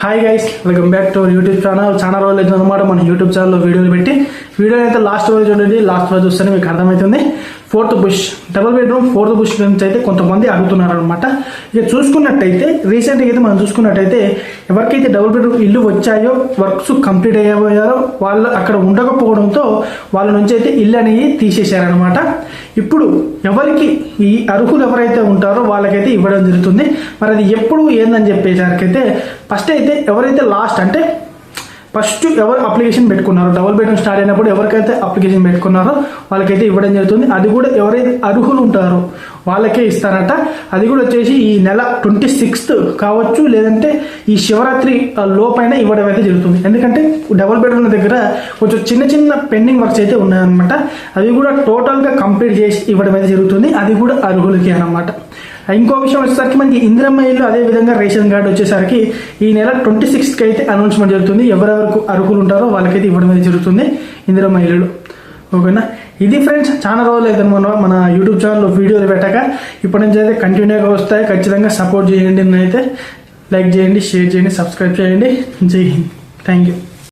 Hi guys, welcome back to our YouTube channel. చాలా రోజులు అయితే అనమాట మన యూట్యూబ్ ఛానల్లో వీడియోలు పెట్టి అయితే లాస్ట్ రోజు చూడండి. లాస్ట్ రోజు చూస్తేనే మీకు అర్థమవుతుంది. Fourth bush double bedroom fourth bush గురించి అయితే కొంతమంది అడుగుతున్నారు అనమాట. ఇక చూసుకున్నట్టయితే రీసెంట్గా అయితే మనం చూసుకున్నట్టయితే ఎవరికైతే డబుల్ బెడ్రూమ్ ఇల్లు వచ్చాయో, వర్క్స్ కంప్లీట్ అయ్యాయో వాళ్ళు అక్కడ ఉండకపోవడంతో వాళ్ళ నుంచి అయితే ఇల్లు అనేది తీసేశారనమాట. ఇప్పుడు ఎవరికి ఈ అర్హులు ఎవరైతే ఉంటారో వాళ్ళకైతే ఇవ్వడం జరుగుతుంది. మరి అది ఎప్పుడు ఏందని చెప్పేసరికైతే ఫస్ట్ అయితే ఎవరైతే లాస్ట్ అంటే ఫస్ట్ ఎవరు అప్లికేషన్ పెట్టుకున్నారో డబుల్ బెడ్రూమ్ స్టార్ట్ అయినప్పుడు ఎవరికైతే అప్లికేషన్ పెట్టుకున్నారో వాళ్ళకైతే ఇవ్వడం జరుగుతుంది. అది కూడా ఎవరైతే అర్హులు ఉంటారో వాళ్ళకే ఇస్తారట. అది కూడా వచ్చేసి ఈ నెల 26th కావచ్చు, లేదంటే ఈ శివరాత్రి లోపైన ఇవ్వడం అయితే జరుగుతుంది. ఎందుకంటే డబుల్ బెడ్రూమ్ దగ్గర కొంచెం చిన్న చిన్న పెండింగ్ వర్క్స్ అయితే ఉన్నాయన్నమాట. అవి కూడా టోటల్గా కంప్లీట్ చేసి ఇవ్వడం అయితే జరుగుతుంది. అది కూడా అర్హులకి అనమాట. ఇంకో విషయం వచ్చేసరికి మనకి ఇందిరమ్మ ఇల్లు, అదే విధంగా రేషన్ కార్డు వచ్చేసరికి ఈ నెల 26th అయితే అనౌన్స్మెంట్ జరుగుతుంది. ఎవరెవరికి అర్హులు ఉంటారో వాళ్ళకైతే ఇవ్వడం అయితే జరుగుతుంది ఇందిరమ్మ ఇల్లు. ఓకేనా, ఇది ఫ్రెండ్స్. చాలా రోజులు అయితే మన యూట్యూబ్ ఛానల్లో వీడియోలు పెట్టాక ఇప్పటి నుంచి అయితే కంటిన్యూగా వస్తాయి. ఖచ్చితంగా సపోర్ట్ చేయండి. అయితే లైక్ చేయండి, షేర్ చేయండి, సబ్స్క్రైబ్ చేయండి. జై హింద్. Thank you.